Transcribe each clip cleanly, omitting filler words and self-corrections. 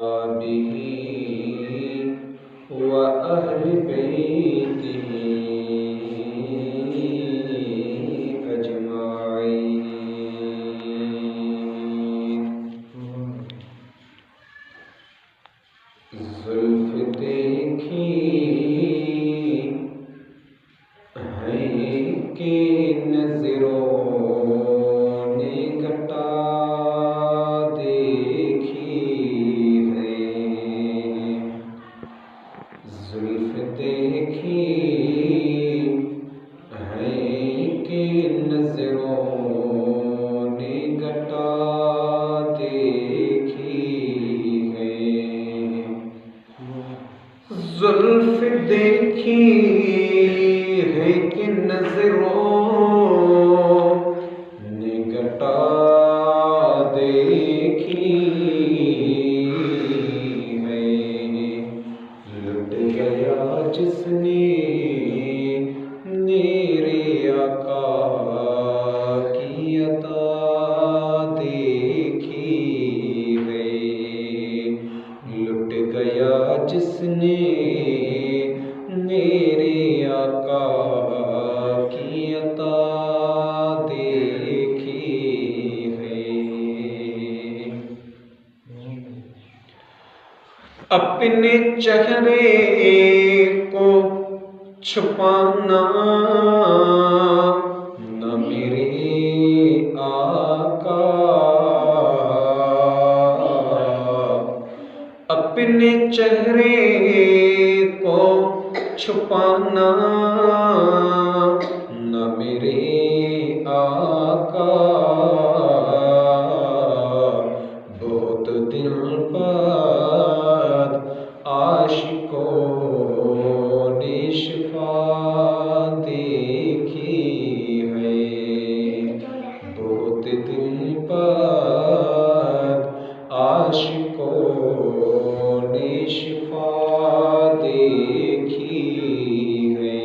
बिही व अहलि बैतिही अजमाईन। जुल्फ देखी है कि नजरों ने घटा देखी है। जुल्फ देखी है कि नजरों ने घटा देखी है। जुल्फ देखी है कि नजरों ने घटा देखी है। लुट गया जिसने मेरे आका की अता देखी है। लुट गया जिसने मेरे आका की अता देखी है। अपने चेहरे को छुपाना न मेरे आका, अपने चेहरे को छुपाना न मेरे आका। बहुत दिन बाद आशिकों ने शिफा देखी है। बहुत दिन बाद आशिकों ने शिफा देखी है।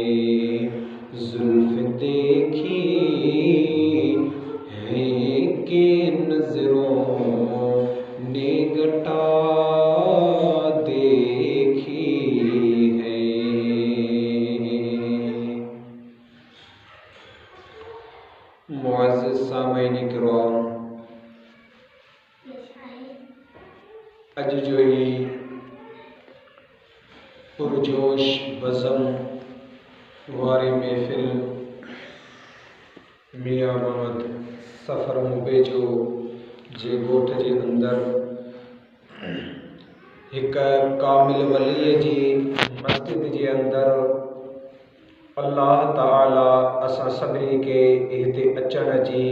जुल्फ देखी है कि नजरों ने घटा देखी है। मुअज़्ज़िज़ सामईन किराम, अज जो ही पुरजोश बज़म वारी महफ़िल मियां मोहम्मद सफ़र मुबेजो जे ॻोठ जे अंदर हिक कामिल वलीअ जी मस्जिद जे अंदर अल्लाह ताला असां सभिनी खे हिते अचण जी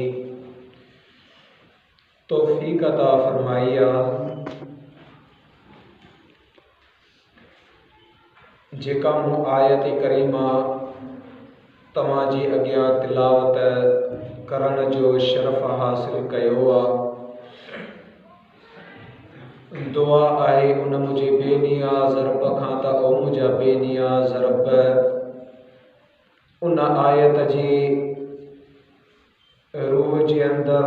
तौफ़ीक़ अता फ़रमाई आहे। जेका मूं आयत करीमा तव्हां जे अॻियां तिलावत करण जो शरफ़ हासिल कयो आहे। दुआ आहे उन मुंहिंजे बेनियाज़ रब खां त ओ मुंहिंजा बेनियाज़ रब उन आयत जी रूह जे अंदर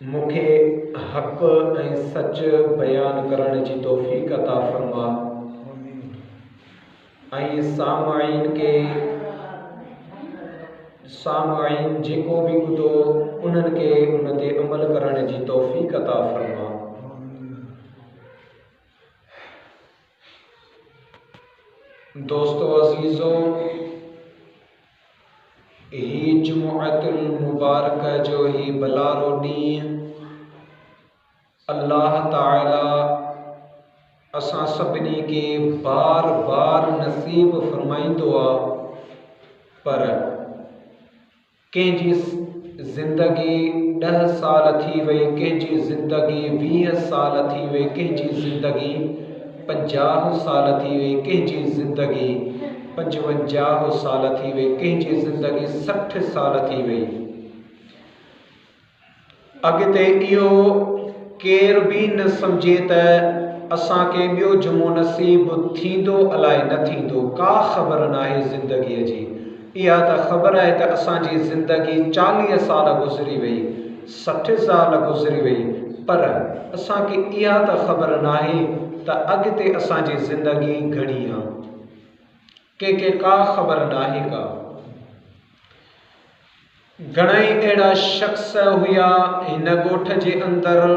मूंखे हक़ ऐं सच बयान करण जी तौफ़ीक़ अता फ़रमा ऐं सामाईन जेको भी ॿुधो उन्हनि खे उन ते अमल करण जी तौफ़ीक़ अता फ़रमा। दोस्तो अज़ीज़ो, ही जुमुअतुल मुबारक जो ही बलारो ॾींहुं अल्लाह ताला असां सभिनी खे बार बार नसीब फरमाईंदो आहे, पर कंहिंजी ज़िंदगी 10 साल थी वई, कंहिंजी ज़िंदगी 20 साल थी वई, कंहिंजी ज़िंदगी 50 साल थी वई, कंहिंजी ज़िंदगी 55 साल थी वई, कंहिंजी ज़िंदगी 60 साल थी वई। अॻिते इहो केर भी न सम्झे त असांखे ॿियो जुमो नसीब थींदो अलाए न थींदो, का ख़बर नाहे ज़िंदगीअ जी। इहा त ख़बर आहे त असांजी ज़िंदगी 40 साल गुज़री वई, 60 साल गुज़री वई, पर असांखे इहा त ख़बर नाहे त अॻिते असांजी ज़िंदगी घणी आहे, कंहिंखे का ख़बर नाहे का। घणेई अहिड़ा शख़्स हुया हिन ॻोठ जे अंदरि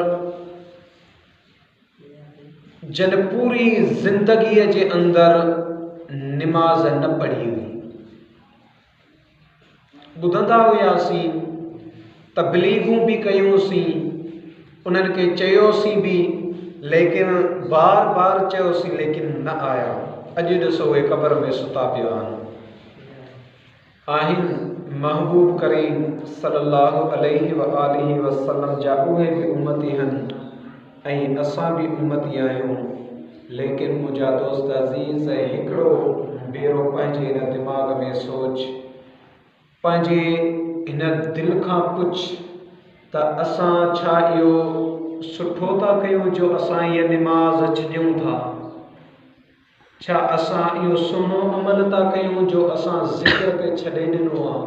जन पूरी ज़िंदगीअ जे अंदरि निमाज़ न पढ़ी हुई। ॿुधंदा हुआसीं, तबलीगूं बि कयूंसीं, उन्हनि खे चयोसीं बि, लेकिन बार बार चयोसीं लेकिन न आया। अॼु ॾिसो उहे क़बर में सुता पिया आहिनि। महबूब करीम सल्लल्लाहु अलैहि वसल्लम जा उहे बि उम्मती आहिनि ऐं असां बि उम्मती आहियूं। लेकिन मुंहिंजा दोस्त अज़ीज़, हिकिड़ो भेरो पंहिंजे हिन दिमाग़ में सोच, पंहिंजे हिन दिलि खां पुछ त असां छा इहो सुठो था कयूं जो असां इहा निमाज़ छॾियूं था? छा असां इहो सुहिणो अमल था कयूं जो असां ज़िक्र खे छॾे ॾिनो आहे?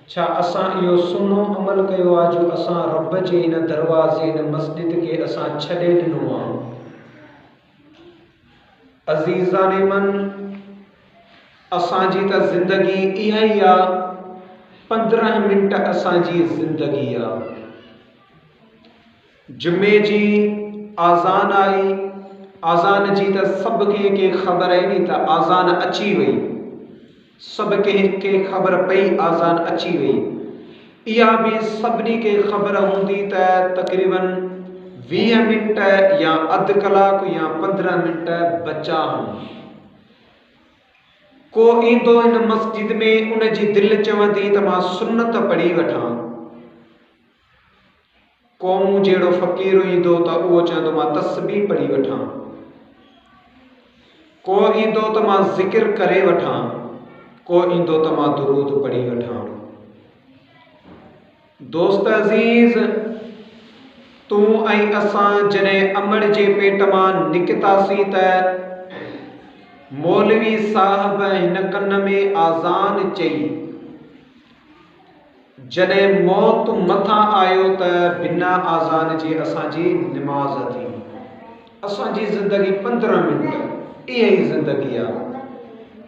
छा असां इहो सुहिणो अमल कयो आहे जो असां रब जे हिन दरवाज़े हिन मस्जिद खे असां छॾे ॾिनो आहे? अज़ीज़ान मन, असांजी त ज़िंदगी इहा ई आहे, 15 मिंट असांजी ज़िंदगी आहे। जुमे जी आज़ान आई, आज़ान जी त सभु कंहिंखे ख़बर आहे नी त आज़ान अची वई, सभु कंहिंखे ख़बर पई आज़ान अची वई। इहा बि सभिनी खे ख़बर हूंदी त तक़रीबन 20 मिंट या अधु कलाकु या 15 मिंट बचा आहिनि। को ईंदो हिन मस्जिद में, उनजी दिलि चवंदी त मां सुन्नत पढ़ी वठां। को मूं जहिड़ो फ़क़ीर ईंदो त उहो चवंदो मां तस्बीह पढ़ी वठां। को ईंदो त मां ज़िक्र करे वठां, को ईंदो त मां दुरूद पढ़ी वठां। दोस्त अज़ीज़, तूं ऐं असां जॾहिं अमड़ जे पेट मां निकितासीं त मौलवी साहब हिन कन में आज़ान चई। जॾहिं मौत मथां आयो त बिना आज़ान जे असांजी निमाज़ थी। असांजी ज़िंदगी 15 मिंट, इहा ई ज़िंदगी आहे।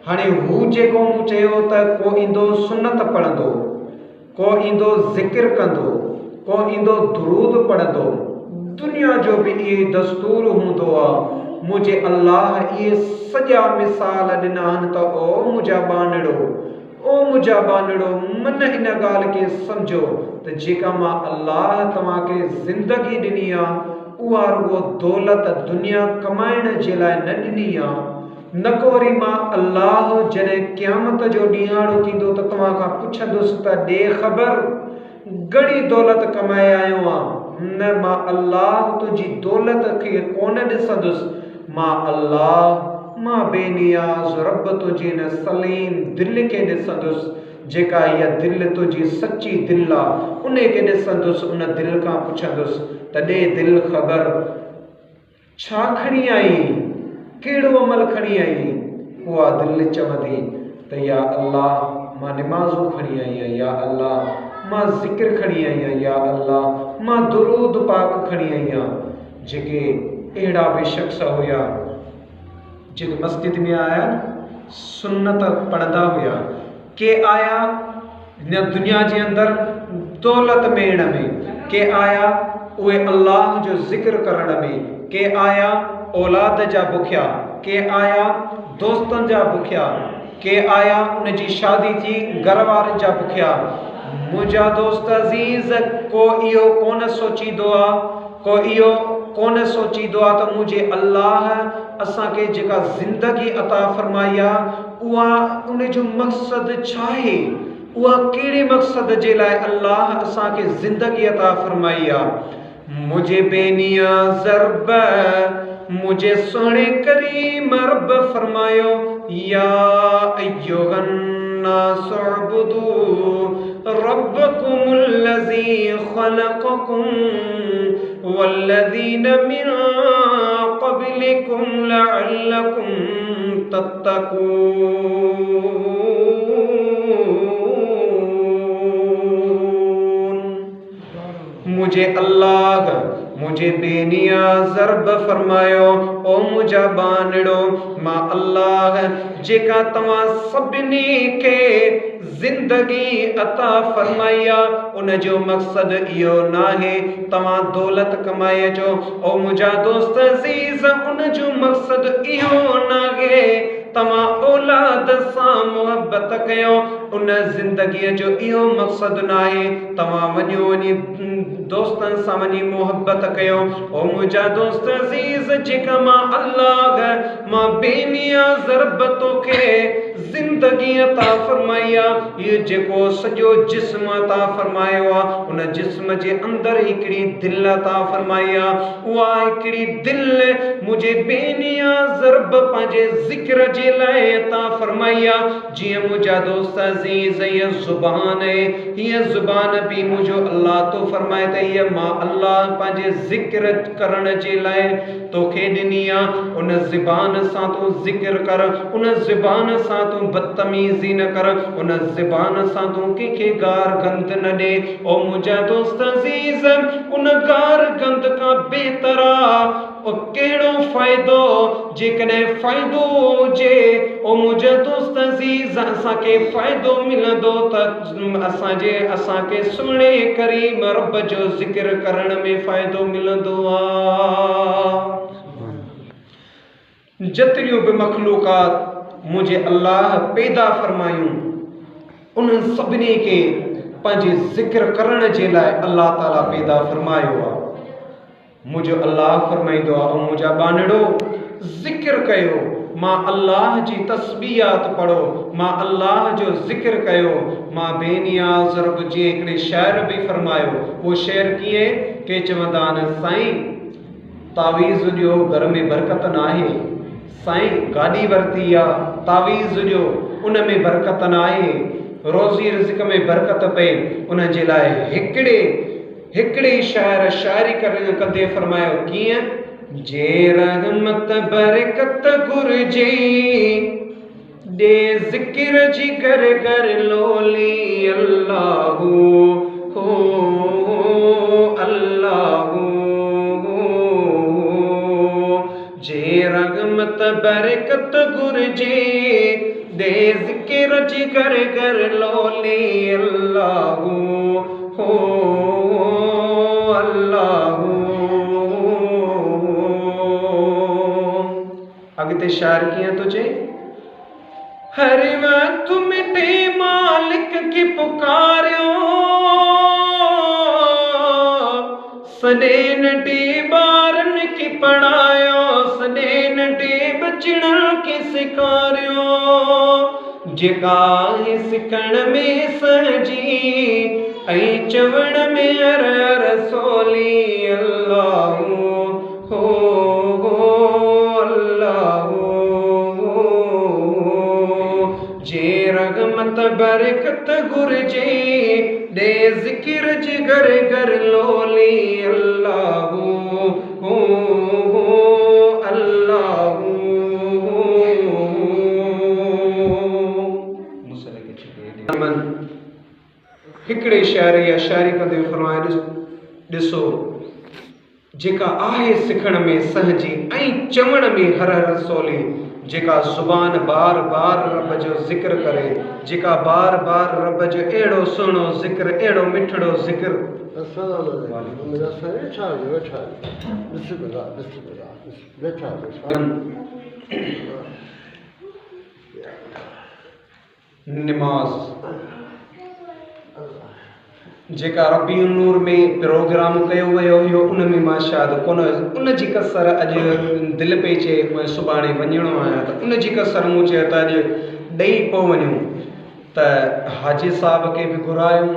हाणे हू जेको मूं चयो त को ईंदो सुन्नत पढ़ंदो, को ईंदो ज़िक्र कंदो, को ईंदो दुरूद पढ़ंदो, दुनिया जो बि इहे दस्तूर हूंदो आहे। मुंहिंजे अल्लाह इहे सॼा मिसाल ॾिना आहिनि त ओ मुंहिंजा बानड़ो, ओ मुंहिंजा बानड़ो, मन इन ॻाल्हि खे सम्झो त जेका मां अल्लाह तव्हांखे ज़िंदगी ॾिनी आहे, उहा रुॻो दौलत दुनिया कमाइण जे लाइ न ॾिनी आहे। न को वरी मां अल्लाह जॾहिं क़यामत जो ॾींहाड़ो थींदो त तव्हां खां पुछंदुसि त ॾे ख़बर घणी दौलत कमाए आयो आहे। न, मां अल्लाह तुंहिंजी दौलत खे कोन ॾिसंदुसि, मां अल्लाह, मां बेनियाज़ रब तुंहिंजी हिन सलीम दिलि खे ॾिसंदुसि, जेका इहा दिलि तुंहिंजी सची दिलि आहे, उन खे ॾिसंदुसि, उन दिलि खां पुछंदुसि त ॾे दिलि ख़बर छा खणी आई, कहिड़ो अमल खणी आई? उहा दिलि चवंदी त या अल्लाह मां निमाज़ूं खणी आई आहियां, या अल्लाह मां ज़िक्र खणी आई आहियां, या अल्लाह मां दुरूद पाक खणी आई आहियां। जेके अहिड़ा बि शख़्स हुया जेके मस्जिद में आया, सुन्नत पढ़ंदा हुया। के आया हिन दुनिया जे अंदरि दौलत मेण में, के आया उहे अल्लाह जो ज़िक्र करण में, के आया औलाद जा बुखिया, के आया दोस्तनि जा बुखिया, के आया उनजी शादी थी घर वारनि जा बुखिया। मुंहिंजा दोस्त अज़ीज़, को इहो कोन सोचींदो आहे, को इहो कोन सोचींदो आहे त मुंहिंजे अल्लाह असांखे जेका ज़िंदगी अता फ़रमाई आहे, उहा उनजो मक़सदु छा आहे, उहा कहिड़े मक़सद जे लाइ अल्लाह असांखे ज़िंदगी अता फ़रमाई आहे। मुंहिंजे बेनियाज़ रब, मुंहिंजे सुहिणे करीम रब फ़रमायो, या अय्युहन नास उअ्बुदू रब्बकुमुल्लज़ी ख़लक़कुम वल्लज़ीन मिन क़ब्लिकुम लअल्लकुम तत्तकून। मुझे अल्लाह मुझे बेनिया ज़रब फरमायो ओ मुझा बानड़ो मां अल्लाह जेका तवा सभिनी के जिंदगी अता फरमाया उन जो मकसद इहो नाहे तवा दौलत कमाए जो ओ मुझा दोस्त अजीज उन जो मकसद इहो नाहे तवा औलाद सां मोहब्बत कयो उन जिंदगी जो इहो मकसद नाहे तवा वञो वञी दोस्तन सां वञी मोहब्बत कयो ओ मुझा दोस्त अजीज जेका मां अल्लाह मां बेनिया ज़रब तोखे जिंदगी अता फरमाया ये जेको सजो जिस्म अता फरमायो आ उन जिस्म जे अंदर हिकड़ी दिल अता फरमाया उहा हिकड़ी दिल मुझे बेनिया ज़रब पंहिंजे ज़िक्र जे लाइ अता फरमाया जीअं मुझा दोस्त अजीज ये ज़ुबान है ये ज़ुबान भी मुझो अल्लाह तो फरमाए त ये मां अल्लाह पंहिंजे ज़िक्र करण जे लाइ तोखे ॾिनी आ उन ज़ुबान सां तू ज़िक्र कर उन ज़ुबान सां तू बदतमीज़ी न कर उन ज़ुबान सां तू कंहिंखे गार गंद न ॾे ओ मुझा दोस्त अजीज उन गार गंद खां बेहतर ओ कहिड़ो फ़ाइदो जेकॾहिं फ़ाइदो हुजे ओ मुझा दोस्त अजीज असांखे फ़ाइदो मिलंदो त असांखे सुहिणे करीम रब जो ज़िक्र करण में फ़ाइदो मिलंदो आहे। जतिरियूं बि मखलूकात मुझे अल्लाह पैदा फरमायूं उन सभिनी के पंहिंजे ज़िक्र करण जे लाइ अल्लाह ताला पैदा फरमायो आहे। मुझो अल्लाह फरमाईंदो आहे ऐं मुझा बानड़ो ज़िक्र कयो मां अल्लाह जी तस्बीहात पढ़ो मां अल्लाह जो ज़िक्र कयो मां बेनिया ज़रब जे हिकिड़े शाइर बि फरमायो वो शेर कीअं के चवंदा आहिनि साईं तावीज़ ॾियो घर में बरकत न आहे साईं गाॾी वरिती आहे तावीज़ ॾियो उन में बरकत न आहे रोज़ी रिज़्क़ में बरकत पए उन जे लाइ हिकिड़े शाइर शाइरी कंदे फरमायो कीअं जे रहमत बरकत घुरिजे ॾे ज़िक्र जी घर घर लोली अल्लाहू हो अल्लाहू जे रहमत बरकत घुरिजे दे ज़िक्र जी घर घर लोली अल्लाहू हो अल्लाहू। अॻिते शाइर कीअं थो चए हर वक्त मिटे मालिक की पुकारियो सॾे नंढे ॿारनि खे पढ़ायो सॾे नंढे बचड़नि खे सेखारियो जेका सिखण में सजी ऐं चवण में हर रसोली अल्लाहू हो अल्लाहू जे रहमत बरकत घुरिजे ॾे ज़िक्र जी घर घर लोली अल्लाहू हो अल्लाहू। हिकिड़े शाइरी या शाइरी कंदे फरमाए ॾिसो जेका आहे सिखण में सहजी ऐं चवण में हर रसोली जेका ज़ुबान बार बार रब जो ज़िक्र करे जेका बार बार रब जो अहिड़ो सुहिणो ज़िक्र अहिड़ो मिठड़ो ज़िक्र निमाज़ जेका रबीउन नूर में प्रोग्राम कयो वियो हुयो उन में मां शायदि कोन उन जी कसर अॼु दिलि पई चए सुभाणे वञिणो आहे त उन जी कसर मूं चयो त अॼु ॾेई पोइ वञूं त हाजी साहब खे बि घुरायूं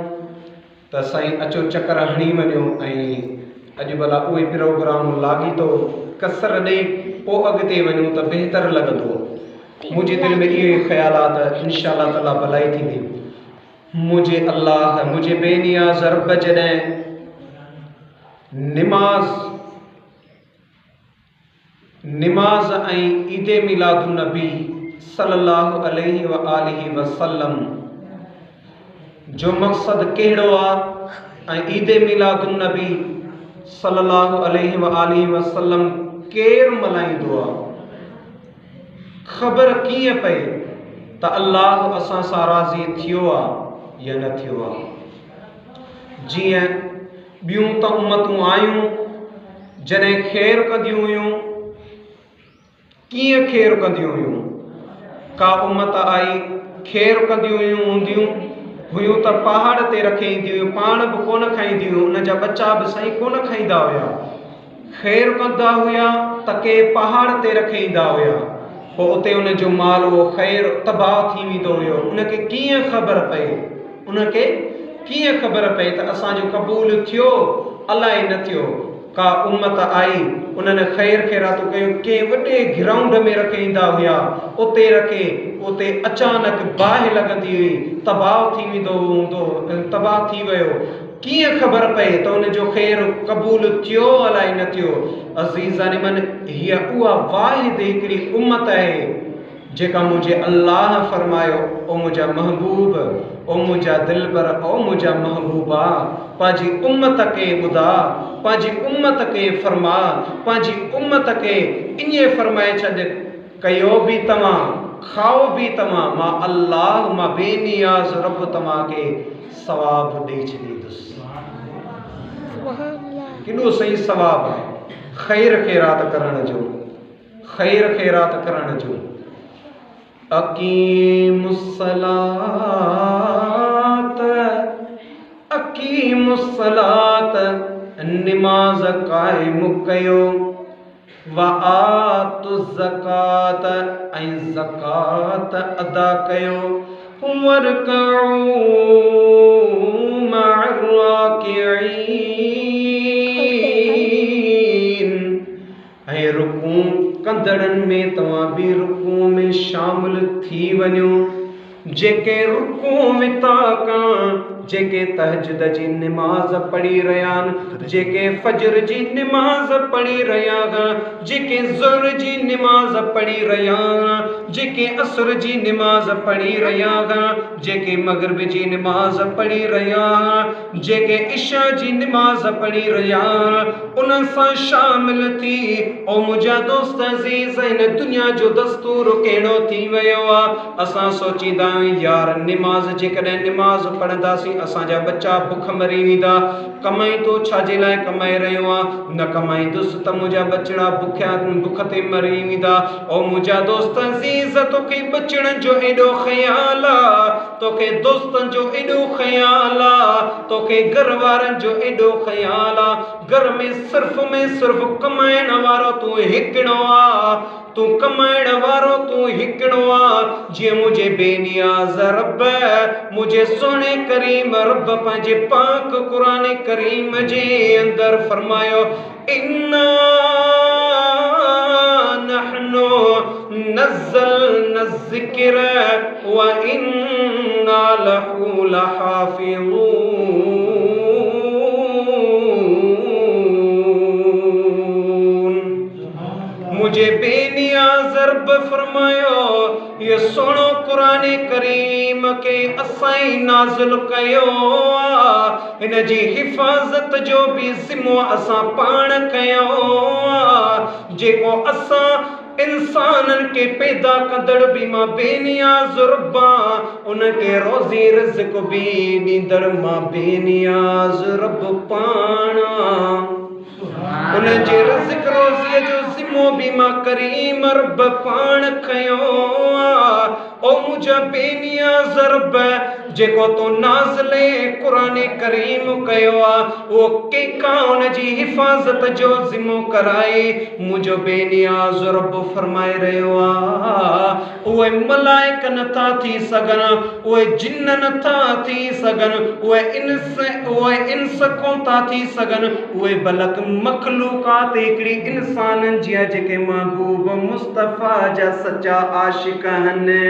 त साईं अचो चकर हणी वञो ऐं अॼु भला उहे प्रोग्राम लागी थो कसर ॾेई पोइ अॻिते वञूं त बहितर लॻंदो। मुंहिंजे दिलि में इहे ख़्यालात इंशाअल्लाह ताला भलाई थींदी। मुझे अल्लाह मुझे बेनिया ज़रब जॾहिं निमाज़ ऐं ईद मिलादुन नबी सल्लल्लाहु अलैहि व आलिहि वसल्लम जो मक़सद कहिड़ो आहे ऐं ईद मिलादुन नबी सल्लल्लाहु अलैहि व आलिहि वसल्लम केर मल्हाईंदो आहे। ख़बर कीअं पए त अल्लाह असां सां राज़ी थियो आहे या न थियो आहे। जीअं ॿियूं त उम्मतूं आयूं जॾहिं ख़ैरु कंदियूं हुयूं, कीअं ख़ैरु कंदियूं हुयूं, का उम्मत आई ख़ैरु कंदियूं हुयूं त पहाड़ ते रखे ईंदियूं हुयूं, पाण बि कोन खाईंदियूं हुयूं, उन जा बच्चा बि सही कोन खाईंदा हुया। ख़ैरु कंदा हुया त के पहाड़ ते रखे ईंदा हुया, पोइ उते उनजो माल उहो ख़ैरु तबाह थी वेंदो हुयो। उनखे कीअं ख़बर पए, उनखे कीअं ख़बर पए त असांजो क़बूल थियो अलाए न थियो। का उम्मत आई, उन्हनि ख़ैरु ख़ैरातूं कयूं, कंहिं वॾे ग्राउंड में रखे ईंदा हुया, उते रखे, उते अचानक बाहि लॻंदी हुई, तबाह थी वेंदो हूंदो, तबाह थी वियो। कीअं ख़बर पए त उनजो ख़ैरु क़बूल थियो अलाए न थियो। अज़ीज़ान मन, हीअ उहा वाहिद हिकिड़ी उम्मत आहे जेका मुंहिंजे अल्लाह फरमायो, ओ मुंहिंजा महबूब, ओ मुंहिंजा दिलबर, ओ मुंहिंजा महबूबा, पंहिंजी उम्मत खे ॿुधा, पंहिंजी उम्मत खे फरमा, पंहिंजी उम्मत खे ईअं फरमाए छॾ, कयो बि तव्हां, खाओ बि तव्हां, मां अल्लाह, मां बेनियाज़ रब तव्हांखे सवाब ॾेई छॾींदुसि। केॾो सही सवाब आहे ख़ैर ख़ैरात करण जो, ख़ैर ख़ैरात करण जो। अक़ीमुस्सलात, निमाज़ क़ाइम कयो, व आतुज़्ज़कात, ऐं ज़कात अदा कयो, वरकऊ मअर्राकिईन, ऐं रुकू कंदड़नि में तव्हां बि रुकू में शामिल थी वञो। जेके रुकू में था कनि, जेके तहज्जुद जी निमाज़ पढ़ी रहिया आहिनि, जेके फजर जी निमाज़ पढ़ी रहिया आहिनि, जेके ज़ोर जी निमाज़ पढ़ी रहिया आहिनि, जेके असर जी निमाज़ पढ़ी रहिया आहिनि, जेके मग़रिब जी निमाज़ पढ़ी रहिया आहिनि, जेके इशा जी निमाज़ पढ़ी रहिया आहिनि, उन्हनि सां शामिल थी। ओ मुंहिंजा दोस्त अज़ीज़, हिन दुनिया जो दस्तूर कहिड़ो थी वियो आहे। असां सोचींदा आहियूं यार निमाज़, जेकॾहिं निमाज़ पढ़ंदासीं असांजा बच्चा बुख मरी वेंदा। कमाई तो छाजे लाइ कमाए रहियो आहे, न कमाईंदुसि त मुंहिंजा बचड़ा बुख ते मरी वेंदा। ओ मुंहिंजा दोस्त अज़ीज़, तोखे बचड़नि जो एॾो ख़्याल आहे, तोखे दोस्तनि जो एॾो ख़्याल आहे, तोखे घर वारनि जो एॾो ख़्याल आहे। घर में सिर्फ़ कमाइण वारो तूं हिकिड़ो आहे, तूं कमाइण वारो तूं हिकिड़ो आहे। जीअं मुंहिंजे बेनियाज़ रब, मुंहिंजे सोने करीम रब पंहिंजे पाक क़ुरान करीम जे अंदरि फरमायो, इन्ना नहनु नज़्ज़लना ज़िक्र व इन्ना लहू लहाफ़िज़ून। मुझे बेनियाज़ रब फरमायो, ये सोनो कुरान करीम के असाई नाज़िल कयो, इन जी हिफ़ाज़त जो भी ज़िम्मो असां पाण कयो। जेको असां इंसानन के पैदा कंदड़ भी मां बेनियाज़ रब, उनके रोज़ी रिज़्क़ भी ॾींदड़ मां बेनियाज़ रब पाण। उनजे रिज़्क़ रोज़ीअ जो ज़िम्मो भी मां करीम रब पाण खयो। ओ मुंहिंजा बेनियाज़ रब, जेको तो नाज़िले क़ुरान करीम कयो आहे, उहो कंहिंखां उनजी हिफ़ाज़त जो ज़िम्मो कराए। मुंहिंजो बेनियाज़ रब फरमाए रहियो आहे, उहे मलाइक नथा थी सघनि, उहे जिन नथा थी सघनि, उहे इंस कोन था थी सघनि, उहे बलक मख़लूक़ात हिकिड़ी इंसाननि जी जेके महबूब मुस्तफ़ा जा सचा आशिक़ आहिनि।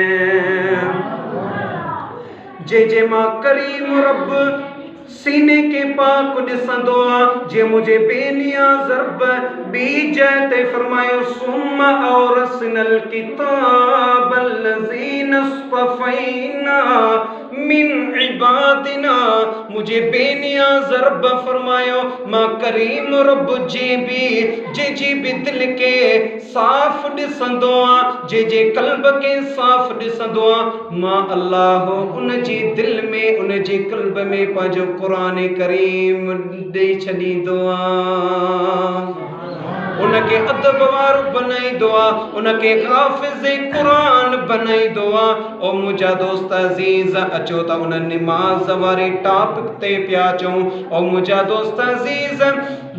जे मां करीम रब सीने के पाक ॾिसंदो आहे। जे मुंहिंजे बेनियाज़ रब ॿी जॻह ते फरमायो, सुम्मा औरसनल किताब लज़ीना इस्तफ़ैना मिन इबादिना मुझे बेनियाज़ रब फरमायो मां करीम रब जे भी दिल के साफ़ ॾिसंदो आ जे क़ल्ब के साफ़ ॾिसंदो आ मां अल्लाह उन जी दिल में उन जे क़ल्ब में पंहिंजो क़ुरान करीम ॾेई छॾींदो आ उनके अदब वारो बनाईंदो आ उनके हाफ़िज़ क़ुरान बनाईंदो आ। ओ मुंहिंजा दोस्त अज़ीज़ अचो त उन निमाज़ वारे टॉपिक ते पिया अचूं। ओ मुंहिंजा दोस्त अज़ीज़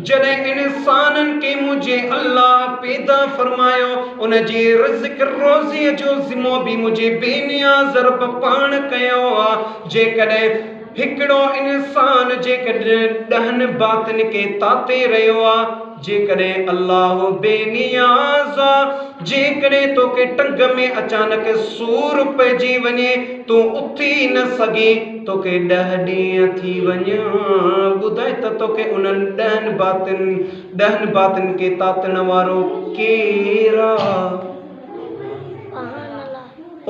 जॾहिं इंसाननि के मुझे अल्लाह पैदा फरमायो उन जी रिज़्क़ रोज़ीअ जो ज़िम्मो भी मुझे बेनियाज़ रब पाण कयो आ। जेकॾहिं हिकिड़ो इंसान जेकॾहिं ॾहनि बातिन के ताते रहियो आ जेकॾहिं अल्लाह बेनियाज़ आ जेकॾहिं तोखे टंग में अचानक सूर पइजी वञे तूं उथी न सघी तोखे 10 ॾींहं थी वञे ॿुधाए त तोखे उन्हनि 10 बातिन के तातण वारो केरु आहे?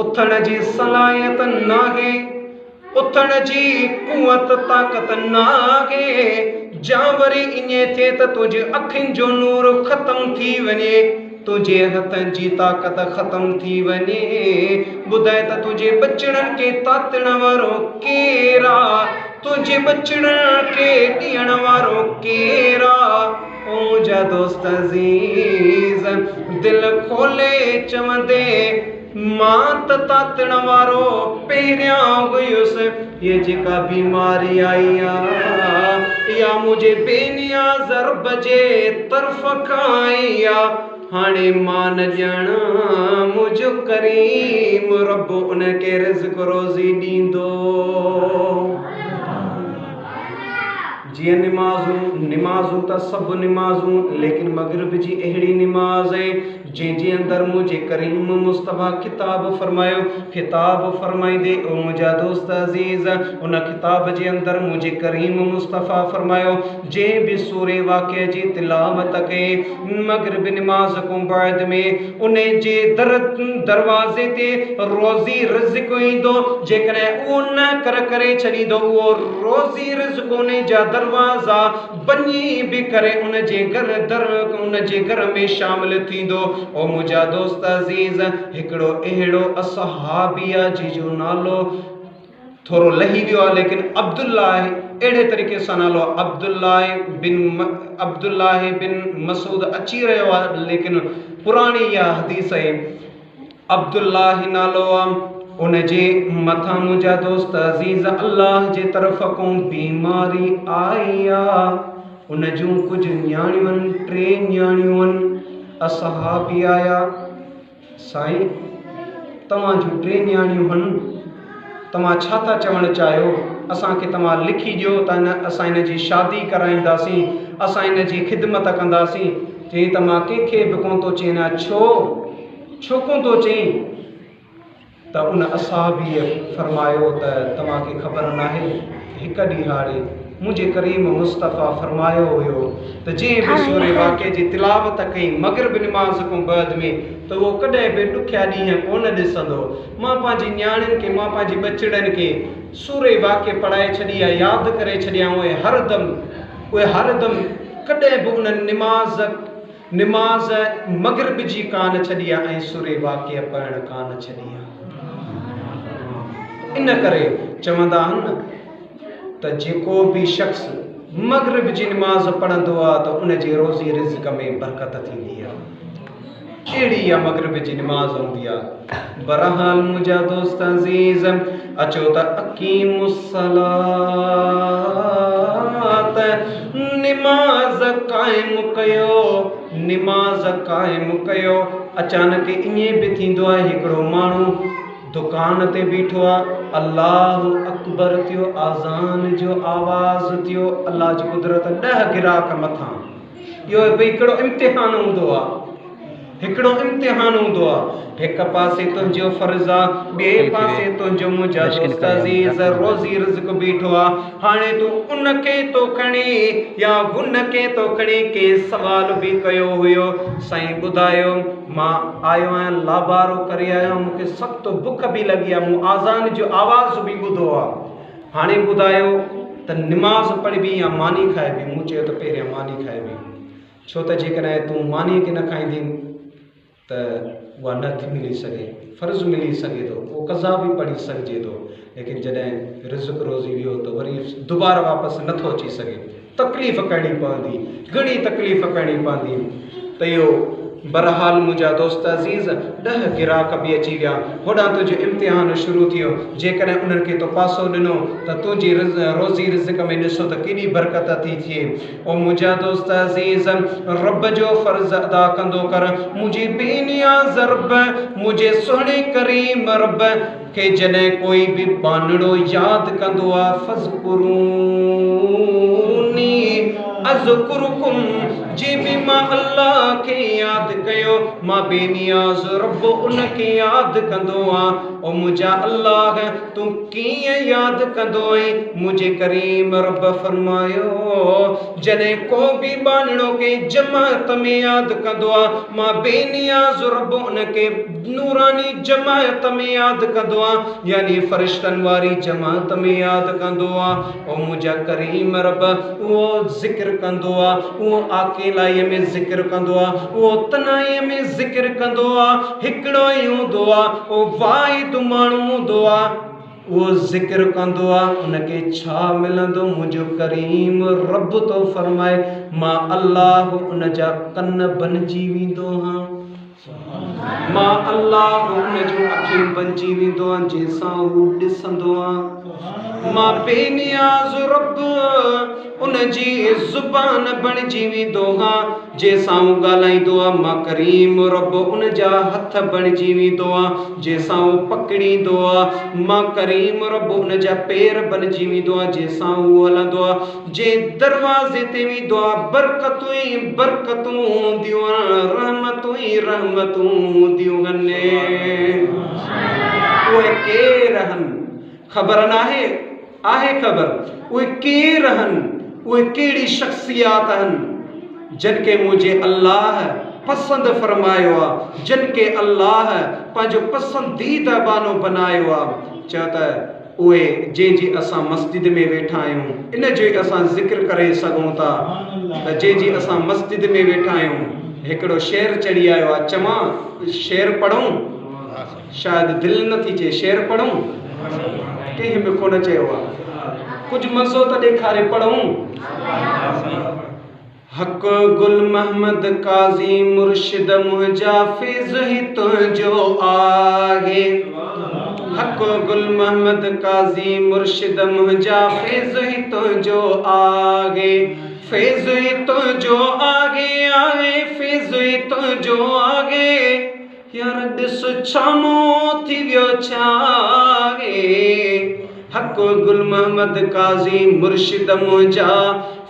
उथण जी सलाहियत नाहे उथण जी कुवत ताक़त नाहे जा वरी ईअं थिए त तुंहिंजी अखियुनि जो नूर ख़त्म थी वञे तुंहिंजे हथनि जी ताक़त ख़त्म थी वञे ॿुधाए त तुंहिंजे बचड़नि खे तातण वारो केरु आहे तुंहिंजे बचड़नि खे ॾियण वारो केरु आहे? ओ मुंहिंजा दोस्त अज़ीज़ दिल खोले चवंदे मां त तातण वारो पहिरियां हुयुसि ये जेका बीमारी आई आहे या मुझे बेनियाज़ रब जे तरफ़ खां आई आहे हाणे मां न ॼाणा मुंहिंजो करीम रब उनखे रिज़्क़ रोज़ी ॾींदो। जियां निमाज़ूं त सभु निमाज़ूं लेकिन मग़रिब जी अहिड़ी निमाज़ आहे जंहिंजे अंदरि मुंहिंजे करीम मुस्तफ़ा खिताब फरमाईंदे ओ मुंहिंजा दोस्त अज़ीज़ उन खिताब जे अंदरि मुंहिंजे करीम मुस्तफ़ा फरमायो जंहिं बि सूरे वाक़िए जी तिलावत कई मग़रिब निमाज़ खां बाद में उन जे दरवाज़े ते रोज़ी रिज़्क़ ईंदो जेकॾहिं उहो न करे छॾींदो उहो रोज़ी रिज़्क़ उन जा दरवाज़ा बनी भी करे उन जे घर में शामिल थींदो। ओ मुंहिंजा दोस्त अज़ीज़ हिकिड़ो अहिड़ो असहाबी आहे जंहिंजो नालो थोरो लही वियो आहे लेकिन अब्दुल्ला अहिड़े तरीक़े सां नालो अब्दुल्लाह बिन मसूद अची रहियो आहे लेकिन पुराणी इहा हदीस आहे अब्दुल्लाह नालो आहे उन जे मथां मुंहिंजा दोस्त अज़ीज़ अल्लाह जे तरफ़ खां बीमारी आई आहे उन जूं कुझु न्याणियूं आहिनि 3 न्याणियूं आहिनि असहाबी आया साईं तव्हां जूं 3 न्याणियूं आहिनि तव्हां छा था चवणु चाहियो असांखे तव्हां लिखी ॾियो त असां इन जी शादी कराईंदासीं असां इन जी ख़िदमत कंदासीं चई त मां कंहिंखे बि कोन थो चई छो कोन थो चई त उन असहाबीअ फरमायो त तव्हांखे ख़बर नाहे हिकु ॾींहुं हाणे मुझे करीम मुस्तफ़ा फरमायो हुयो त जंहिं बि सूरे वाक़िए जी तिलावत कई मग़रिब निमाज़ खां बाद में त वो कॾहिं बि ॾुखिया ॾींहं कोन ॾिसंदो। मां पंहिंजी न्याणियुनि खे मां पंहिंजी बचड़नि खे सूरे वाक़िए पढ़ाए छॾी आहे यादि करे छॾिया उहे हरदम कॾहिं बि उन्हनि निमाज़ मग़रिब जी कान छॾी आहे ऐं सूरे वाक़िए पढ़णु कान छॾी आहे। इन करे चवंदा आहिनि न त जेको भी शख्स मग़रिब जी निमाज़ पढ़ंदो आहे त उन जे रोज़ी रिज़्क़ में बरकत थींदी आहे अहिड़ी इहा मग़रिब जी निमाज़ हूंदी आहे। बहरहाल मुंहिंजा दोस्त अज़ीज़ अचो त निमाज़ क़ाइमु कयो। अचानक ईअं बि थींदो आहे हिकिड़ो माण्हू दुकान ते बीठो आहे अल्लाह अकबर थियो आज़ान जो आवाज़ थियो अल्लाह जी कुदरत 10 गिराक मथां इहो हिकिड़ो इम्तिहान हूंदो आहे हिकिड़ो इम्तिहान हूंदो आहे। हिक पासे तुंहिंजो फर्ज़ आहे, ॿिए पासे तुंहिंजो मुंहिंजा दोस्त अज़ीज़ रोज़ी रिज़्क़ बीठो आहे। हाणे तूं उनखे तो खणे या हुनखे तो खणे। के सवाल बि कयो हुयो, साईं ॿुधायो मां आयो आहियां लाबारो करे आहियां, मूंखे सख़्तु बुख बि लॻी आहे, मूं आज़ान जो आवाज़ बि ॿुधो आहे। हाणे ॿुधायो त निमाज़ पढ़बी या मानी खाइबी? मूं चयो त पहिरियां मानी खाइबी, छो त जेकॾहिं तूं मानीअ खे न खाईंदी त उहा न थी मिली सघे, फ़र्ज़ु मिली सघे थो, उहो क़ज़ा बि पढ़ी सघिजे थो, लेकिन जॾहिं रिज़्क़ रोज़ी वियो त वरी दुबारा वापसि नथो अची सघे, तकलीफ़ करणी पवंदी, घणी तकलीफ़ करणी पवंदी। त इहो बहरहाल मुंहिंजा दोस्त अज़ीज़ 10 गिराक बि अची विया, होॾां तुंहिंजो इम्तिहान शुरू थियो। जेकॾहिं उन्हनि खे तो पासो ॾिनो त तुंहिंजी रोज़ी रिज़्क़ में ॾिसो त केॾी बरकत थी थिए। ओ मुंहिंजा दोस्त अज़ीज़, रब जो फ़र्ज़ अदा कंदो कर। मुंहिंजी बेनियाज़ रब, मुंहिंजे सुहिणे करीम रब खे जॾहिं कोई बि बानड़ो यादि कंदो आहे, फ़ज़कुरूनी अज़कुरुकुम, जे बि मां अल्लाह खे यादि कयो, मां बेनियाज़ रब उनखे यादि कंदो आहे। ओ मुंहिंजा अल्लाह, तूं कीअं यादि कंदो आहीं? मुंहिंजे करीम रब फरमायो, जॾहिं को बि बानड़ो खे जमात में यादि कंदो आहे, मां बेनियाज़ रब उनखे नूरानी जमात में यादि कंदो आहे, यानी फ़रिश्तनि वारी जमात में यादि कंदो आहे। ओ मुंहिंजा करीम रब उहो ज़िक्र कंदो आहे, उहो अकेलाईअ में ज़िक्र कंदो आहे, उहो तनाईअ में ज़िक्र कंदो आहे। हिकिड़ो ई हूंदो आहे, उहो वाहिद माण्हू हूंदो आहे, उहो ज़िक्र कंदो आहे। उनखे छा मिलंदो? मुंहिंजो करीम रब तो फरमाए, मां अल्लाह उनजा कन बनिजी वेंदो आहियां, मां अल्लाह उनजूं अखियूं बनिजी वेंदो आहे, जंहिंसां हू ॾिसंदो आहे। मां बेनियाज़ रब उनजी ज़ुबान बणिजी वेंदो आहे, जंहिंसां हू ॻाल्हाईंदो आहे। मां करीम रब उनजा हथ बणिजी वेंदो आहे, जंहिंसां हू पकड़ींदो आहे। मां करीम रब उनजा पेर बणिजी वेंदो आहे, जंहिंसां हू हलंदो आहे। जे दरवाज़े ते वेंदो आहे, बरकतूं ई बरकतूं हूंदियूं आहिनि, रहमतूं ई रहमतूं हूंदियूं आहिनि। उहे केर आहिनि? ख़बर नाहे? आहे ख़बर? उहे केर आहिनि? उहे कहिड़ी शख़्सियात आहिनि जिन खे मुंहिंजे अल्लाह पसंदि फरमायो आहे, जिन खे अल्लाह पंहिंजो पसंदीदा बानो बनायो आहे। चयो त उहे जंहिंजी असां मस्जिद में वेठा आहियूं, इन जो ई असां ज़िक्र करे सघूं था त जंहिंजी असां मस्जिद में वेठा आहियूं। हिकिड़ो शेर चढ़ी आयो आहे, चवां शेर पढ़ूं? शायदि दिलि नथी चए शेर पढ़ूं, कंहिं बि कोन चयो आहे, कुझु मज़ो त ॾेखारे पढ़ूं। हक गुल मोहम्मद काज़ी मुर्शिद मुंहिंजा फैज़ ही तुंहिंजो आहे। हक गुल मोहम्मद काज़ी मुर्शिद मुंहिंजा फैज़ ही तुंहिंजो आहे, फैज़ ही तुंहिंजो आहे, आहे फैज़ ही तुंहिंजो आहे। यार ॾिस छामो थी वियो छागे, हक गुल मोहम्मद काज़ी मुर्शिद मुंहिंजा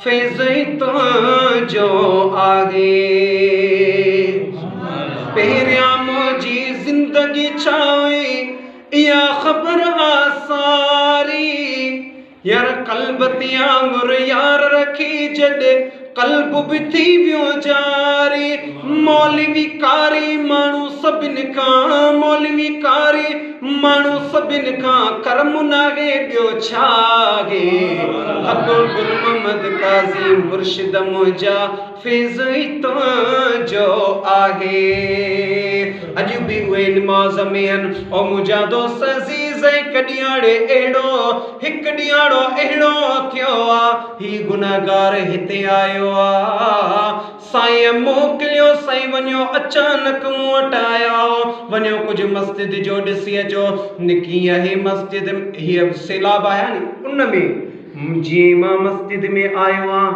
फैज़ ही तुंहिंजो आहे। पहिरियां मुंहिंजी ज़िंदगी छा हुई इहा ख़बर आसारी, यार क़ल्ब ते आंगुर यार रखी जॾहिं क़ल्ब बि थी वियो जारी। मौलवी कारी माण्हू सभिनि खां, मौलवी कारी माण्हू सभिनि खां कर्म नाहे ॿियो छागे। हक गुल मोहम्मद काज़ी मुर्शिद मुंहिंजा फैज़ ही तुंहिंजो आहे। अॼु बि उहे निमाज़ में आहिनि। ओ मुंहिंजा दोस्त अज़ीज़, हिकु ॾींहुं अहिड़ो थियो आहे, ही गुनहगार हिते आयो आहे, साईं मोकिलियो, साईं वञो अचानक मूं वटि आया हो, वञो कुझु मस्जिद जो ॾिसी अचो। निकी आहे मस्जिद, हीअ सैलाब आया नी उनमें जीअं मां मस्जिद में आयो आहियां,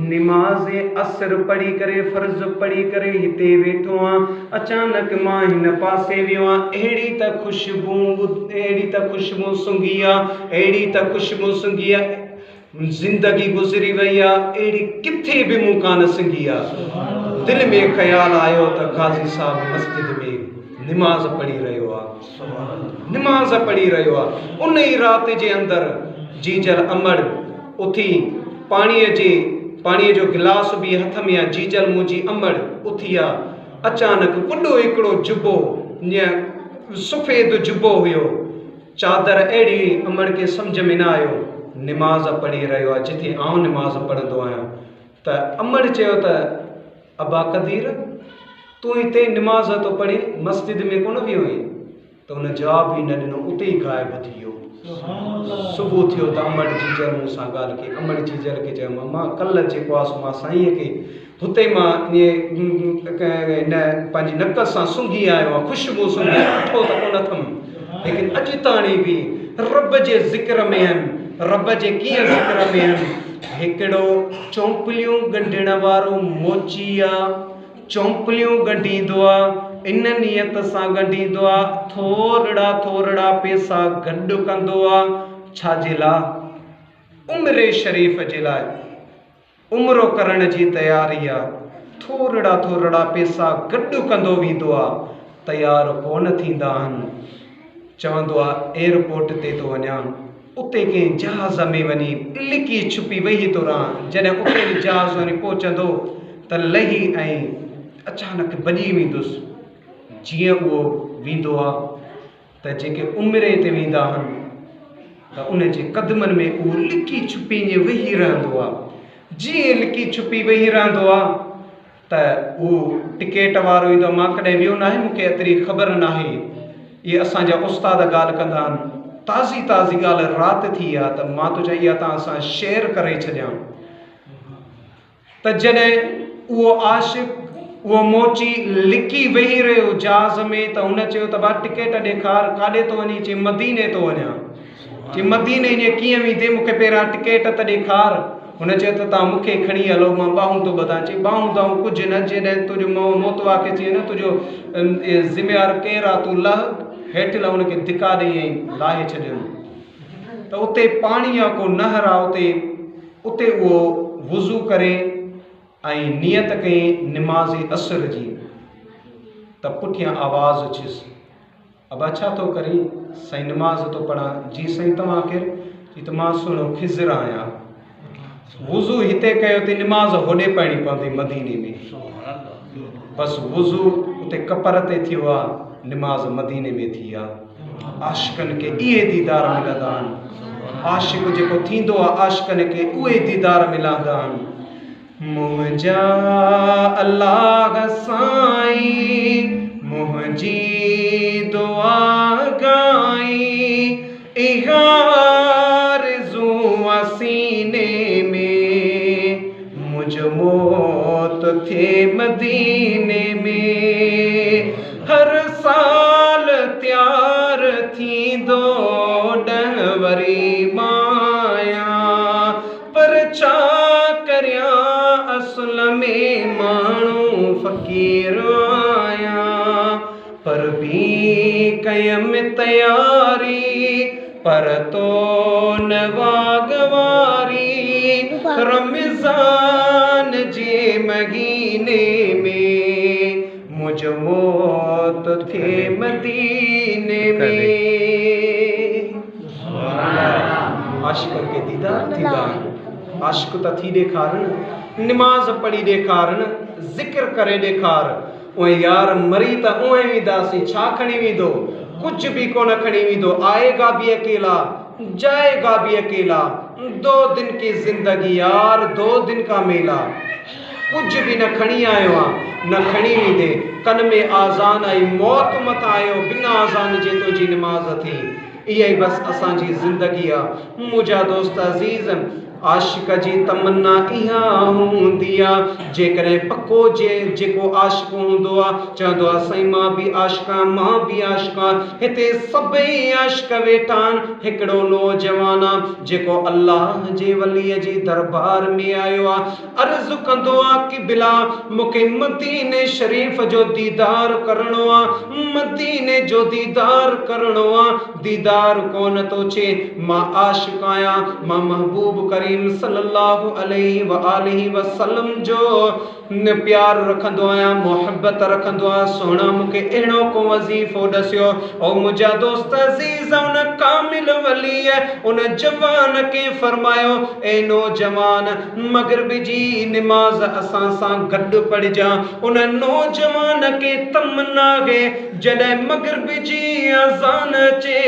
निमाज़ असर पढ़ी करे, फर्ज़ पढ़ी करे हिते वेठो आहियां, अचानक मां हिन पासे वियो आहियां। अहिड़ी त ख़ुशबू सुंघी आहे, अहिड़ी त ख़ुशबू सुंघी आहे, जिंदगी गुज़री वई आहे अहिड़ी किथे बि मूं कान सिंघी आहे। दिल में ख़्याल आयो त गाज़ी साहब मस्जिद में निमाज़ पढ़ी रहियो आहे, निमाज़ पढ़ी रहियो आहे। उन ई राति जे अंदरि जीजल अमड़ उथी पाणीअ जो गिलास बि हथ में आहे, जीजल मुंहिंजी अमड़ उथी आहे। अचानक वॾो हिकिड़ो जुबो ईअं सफ़ेद जुबो हुयो, चादर अहिड़ी अमड़ खे सम्झ में न आयो। निमाज़ पढ़ी रहियो आहे जिथे आउं निमाज़ पढ़ंदो आहियां। त अमड़ चयो त अबा कदीर तूं हिते निमाज़ थो पढ़ी, मस्जिद में कोन वियो हुई? त हुन जवाब ई न ॾिनो, उते ई ग़ाइब थी वियो। सुबुह थियो त अमड़ जीजर मूंसां ॻाल्हि कई। अमड़ जीजर खे चयो मां कल्ह जेको आहे मां साईंअ खे हुते मां ईअं पंहिंजी नक सां सूंघी आयो आहियां, ख़ुशबू सूंघी अठो त कोन अथमि, लेकिन अॼु ताणी बि रब जे ज़िक्र में आहिनि। रब जे कीअं ज़िक्र में आहिनि? हिकिड़ो चौंपलियूं ॻंढण वारो मोची आहे, चौंपलियूं ॻंढींदो आहे, इन नियत सां ॻंढींदो आहे थोरा थोरा पैसा गॾु कंदो आहे। छाजे लाइ? उमिरे शरीफ़ जे लाइ, उमिरो करण जी तयारी आहे। थोरा थोरा पैसा गॾु कंदो वेंदो आहे, तयारु कोन थींदा आहिनि। चवंदो आहे एयरपोर्ट ते थो वञा, उते कंहिं जहाज़ में वञी लिकी छुपी वेही थो रहां। जॾहिं उते जहाज़ वञी पहुचंदो त लही ऐं अचानक भॼी वेंदुसि। जीअं उहो वेंदो आहे त जेके उमिरे ते वेंदा आहिनि त उन जे क़दमनि में उहो लिकी छुपी ईअं वेही रहंदो आहे। जीअं लिकी छुपी वेही रहंदो आहे त उहो टिकेट वारो ईंदो। मां कॾहिं वियो न आहे, मूंखे एतिरी ख़बर न आहे। इहे असांजा उस्ताद ॻाल्हि कंदा आहिनि, ताज़ी ॻाल्हि राति थी आहे त मां तो चई आहे तव्हां सां शेयर करे छॾियां। त जॾहिं उहो आशिक़, उहो मोची लिकी वेही रहियो जहाज़ में, त हुन चयो त भाउ टिकेट ॾेखार, काॾे थो वञी? चई मदीने थो वञा। चई मदीने ईअं कीअं वेंदे, मूंखे पहिरियां टिकेट त ॾेखार। हुन चयो त तव्हां मूंखे खणी हलो, मां ॿाहूं थो ॿधां। चई ॿाहूं ताऊं कुझु न, जॾहिं तुंहिंजो मौत वाक़िअ थी न, तुंहिंजो ज़िम्मेवार केरु आहे, तूं लह हेठि लह। हुनखे धिका ॾेई ऐं लाहे छॾियो। त उते पाणी आहे, को नहर आहे, उते उहो वुज़ू करे ऐं नियत कई निमाज़ असर जी। त पुठियां आवाज़ अचिसि, अबा छा थो करी? साईं निमाज़ थो पढ़ां। जी साईं तव्हां केरु? चई त मां सुहिणो ख़िज़र आहियां। वुज़ू हिते कयो त निमाज़ होॾे पढ़णी पवंदी मदीने में। बसि वुज़ू उते कपर ते थियो आहे, निमाज़ मदीने में थी आहे। आशिक़नि खे इहे दीदार मिलंदा आहिनि। आशिक़ जेको थींदो आहे, आशिक़नि खे उहे दीदार मिलंदा आहिनि। मुंहिंजा अल्लाह साईं मुंहिंजी दुआ गाई, इहा आरज़ू आहे सीने में, मुझ मौत थे मदीने में। हर साल तैयार थींदो ॾहवरी माया, पर छा करियां असुल में माण्हू फ़क़ीर आहियां। पर भी कयम तयारी, पर तो न वागवारी, रमज़ान जे महीने में मुझ मौत थे मदीने में। आशिक़नि खे दीदार थींदा आहिनि। आशिक़ त थी ॾेखारनि, निमाज़ पढ़ी ॾेखारनि, ज़िक्र करे ॾेखार। उहे यार मरी त उहे वेंदासीं, छा खणी वेंदो? कुछ भी कोन खणी वेंदो। आएगा भी अकेला, जाएगा भी अकेला। 2 दिन की जिंदगी यार, 2 दिन का मेला। कुछ भी न खणी आयो आहे, न खणी वेंदे। कन में आज़ान आई, मौत मत आयो, बिना आज़ान जे तुंहिंजी निमाज़ थी। इहा ई बसि असांजी ज़िंदगी आहे। मुंहिंजा दोस्त अज़ीज़, आशिक़ जी तमन्ना इहा हूंदी आहे, जेकॾहिं पको जेको आशिक़ हूंदो आहे चवंदो आहे साईं मां बि आशिक़ आहियां, मां बि आशिक़ आहियां। हिते सभई आशिक़ वेठा आहिनि। हिकिड़ो नौजवान आहे जेको अल्लाह जे वलीअ जी दरबार में आयो आहे, अर्ज़ु कंदो आहे कि बिला मूंखे मदीने शरीफ़ जो दीदार करणो आहे, मदीने जो दीदार करणो आहे। दीदार कोन थो चे, मां आशिक़ आहियां, मां महबूब करीम करीम सल्लल्लाहु अलैहि व आलिहि वसल्लम जो प्यार रखंदो आहियां, मोहब्बत रखंदो आहियां। सोना मूंखे अहिड़ो को वज़ीफ़ो दसियो। ओ मुंहिंजा दोस्त अज़ीज़, उन कामिल वली उन जवान के फरमायो, ए नौजवान मगरिब जी नमाज असां सां गॾु पढ़जा। उन नौजवान के तमन्ना है जॾहिं मगरिब जी अज़ान अचे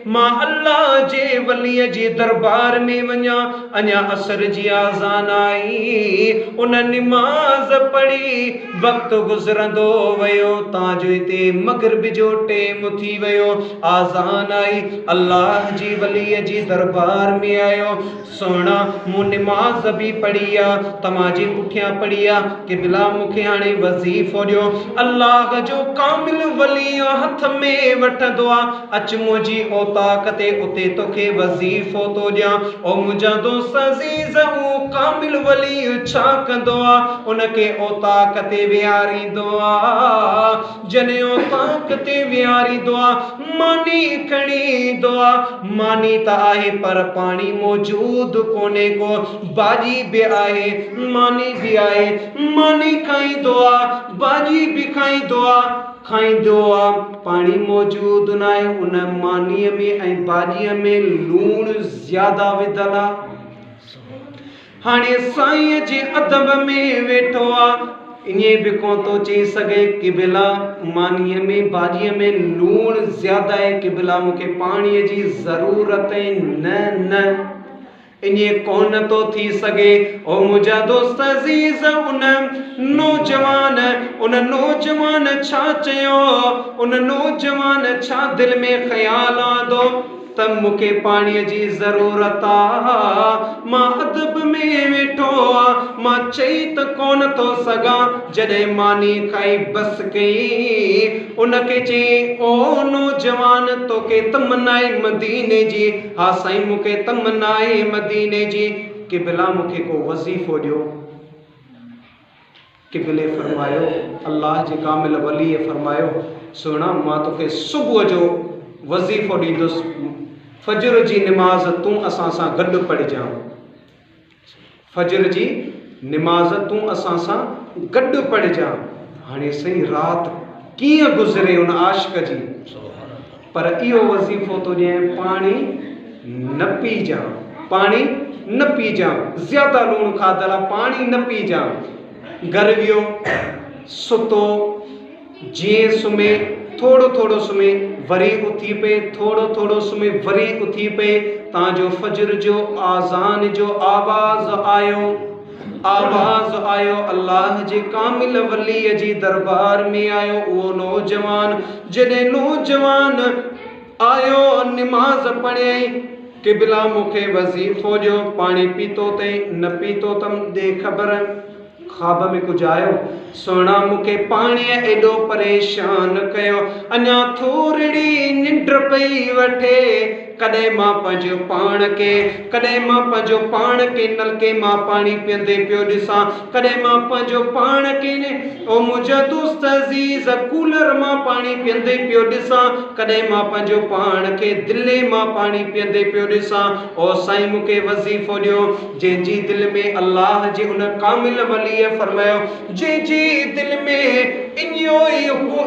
मां अल्लाह जे वलीअ जे दरबार में वञा। अञा असर जी अज़ान आई, उन नमाज पढ़ी वक्त गुज़रंदो वयो, ताजो हिते मगरिब जो टेम थी वयो, आज़ान आई, अल्लाह जी वलीअ जी दरबार में आयो। सोना मूं नमाज भी पढ़ी आ, तमाजे पुठियां पढ़ी आ कि बिला मूंखे हाणे वज़ीफ़ो ॾियो। अल्लाह जो कामिल वली हथ में वठंदो आ, अच मुंहिंजी औताक ते, उते तोखे वज़ीफ़ो तो ॾियां। ओ मुंहिंजा दोस्त अज़ीज़, हू कामिल वली छा कंदो आ, उनके औताक ते विहारींदो आ। जने औताक ते विहारींदो आ, मानी खणी ईंदो आ। मानी त आहे पर पानी मौजूद कोने को, भाॼी भी आहे, मानी भी आहे, मानी खाईंदो आ, भाॼी भी खाईंदो आ, खाईंदो आ, पानी मौजूद न आहे। उन मानीअ में ऐं भाॼीअ में लूण ज्यादा विधल आ। हाणे साईं जे अदब में वेठो आ, इएं भी कोन तो चई सघे कि बिला मानीअ में भाॼीअ में लूण ज्यादा है, कि बिला मूंखे पाणीअ जी ज़रूरत है। न न, इएं कोन तो थी सघे। ओ मुंहिंजा दोस्त अज़ीज़, उन नौजवान छा चयो, उन नौजवान छा दिल में ख़्याल आंदो त मूंखे पाणीअ जी ज़रूरत आ। मां अदब में वेठो आ, मां चई त कोन तो सघां। जॾहिं मानी खाई बस कई, उनखे चई, ओ नौजवान तोखे तमन्ना आहे मदीने जी? हा साईं, मूंखे तमन्ना आहे मदीने जी। कि बिला मूंखे को वज़ीफ़ो ॾियो। किबले फरमायो, अल्लाह जे कामिल वली फरमायो, सुना मां तोखे सुबुह जो वज़ीफ़ो ॾींदुसि, फजर जी नमाज तूं असां सां गॾु पढ़जां। फजर जी नमाज तूं असां सां गॾु पढ़जां। हाणे सही रात कीअं गुज़रे उन आशिक़ जी, पर इहो वज़ीफ़ो तो ॾिए, पाणी न पीजां, पाणी न पीजां, ज्यादा लूण खाधल आहे, पाणी न पीजां। घर वियो, सुतो, जीअं सुम्हे, थोड़ो थोड़ो सुम्हे, वरी उथी पे, थोड़ो थोड़ो सुम्हे, वरी उथी पे। तव्हांजो फजर जो आज़ान जो आवाज़ आयो, आवाज़ आयो, अल्लाह जे कामिल वलीअ जी दरबार में आयो। उहो नौजवान, जॾहिं नौजवान आयो, नमाज पढ़ियई, किबला मूंखे वज़ीफ़ो ॾियो। पाणी पीतो तई, न पीतो तम, दे ख़बर। ख्वाब में कुछ आयो, सोना मूंखे पाणीअ एॾो परेशान कयो, अञा थोरी निंड पई वठे। कॾहिं मां पंहिंजो पाण खे, कॾहिं मां पंहिंजो पाण खे नलके मां पाणी पीअंदे पियो ॾिसां, कॾहिं मां पंहिंजो पाण खे, ओ मुंहिंजा दोस्त अज़ीज़, कूलर मां पाणी पीअंदे पियो ॾिसां, कॾहिं मां पंहिंजो पाण खे दिले मां पाणी पीअंदे पियो ॾिसां। ओ साईं, मूंखे वज़ीफ़ो ॾियो। जंहिंजी दिलि में अल्लाह जे उन कामिल वलीअ फरमायो, जंहिंजी दिलि में इहो ई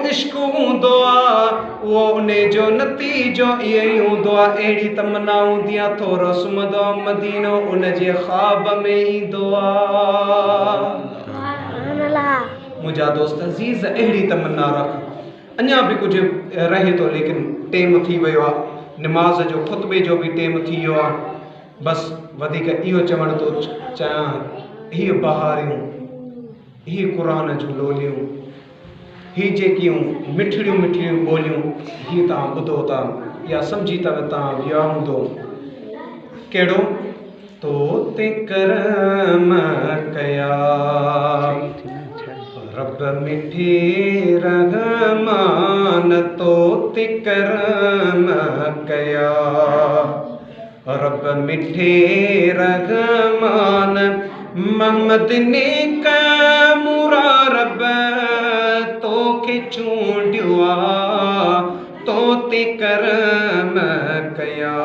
इश्क़ हूंदो आहे, उहो उन जो नतीजो इहो ई हूंदो आहे। अहिड़ी तमन्ना हूंदी आहे, थोरो सुम्हंदो आहे, मदीनो उन जे ख्वाब में ईंदो आहे। मुंहिंजा दोस्त अज़ीज़, अहिड़ी तमन्ना रख। अञा बि कुझु रहे थो, लेकिन टेम थी वियो आहे, नमाज़ जो ख़ुतबे जो बि टेम थी वियो आहे। बसि वधीक इहो चवण थो चाहियां, हीअ बहारियूं, हीअ क़ुरान जूं लोलियूं, हीअ जेकियूं मिठड़ियूं मिठड़ियूं ॿोलियूं, हीअ तव्हां ॿुधो था या सम्झी था तव्हां विया हूंदो। कहिड़ो? तो ते करम कया रब मिठे रहमान, तो ते करम कया रब मिठे रहमान। मोहम्मद ने कमुरा रब तोखे चूंडियो आ, तो ते करम कया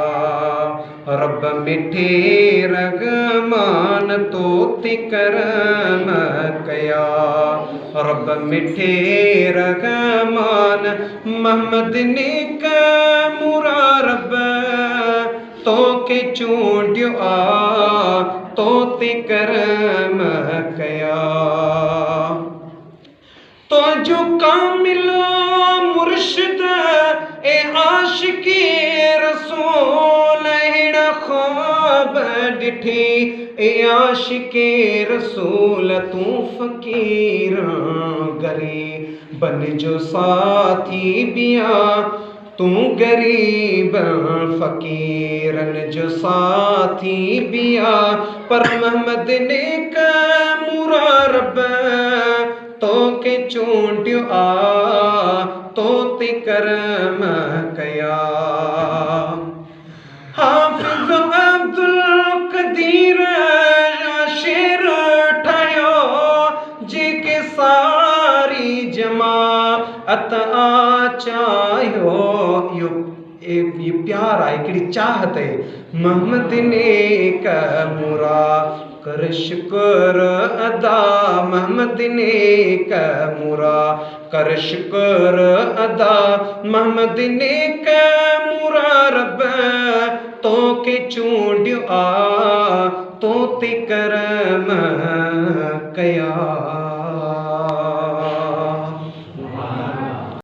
रब रब मिठे रगमान तो तिकरम कया रब मिठे रगमान महमद ने मुरा रब तो के चूंड्यो आ तो तिकरम कया तो जो कामिल मुर्शिद ए आशिकी रसूल हिण ख्वाब डिठी ए आशिकी रसूल तू फकीर गरी बन जो साथी बिया तू गरीब फकीरन जो साथी बिया पर महमद ने मुरा रब तो के चूंड्यो आ तो तिकरम कया हाफिज अब्दुल कदीर शेर ठायो जी के सारी जमाअत आचायो ये प्यार है कि चाहत है मोहम्मद ने मुरा कर शुक्र अदा मोहम्मद ने मुरा कर शुक्र अदा मोहम्मद ने मुरा रब तो के चूंड्यो आ तो तिकरम कया।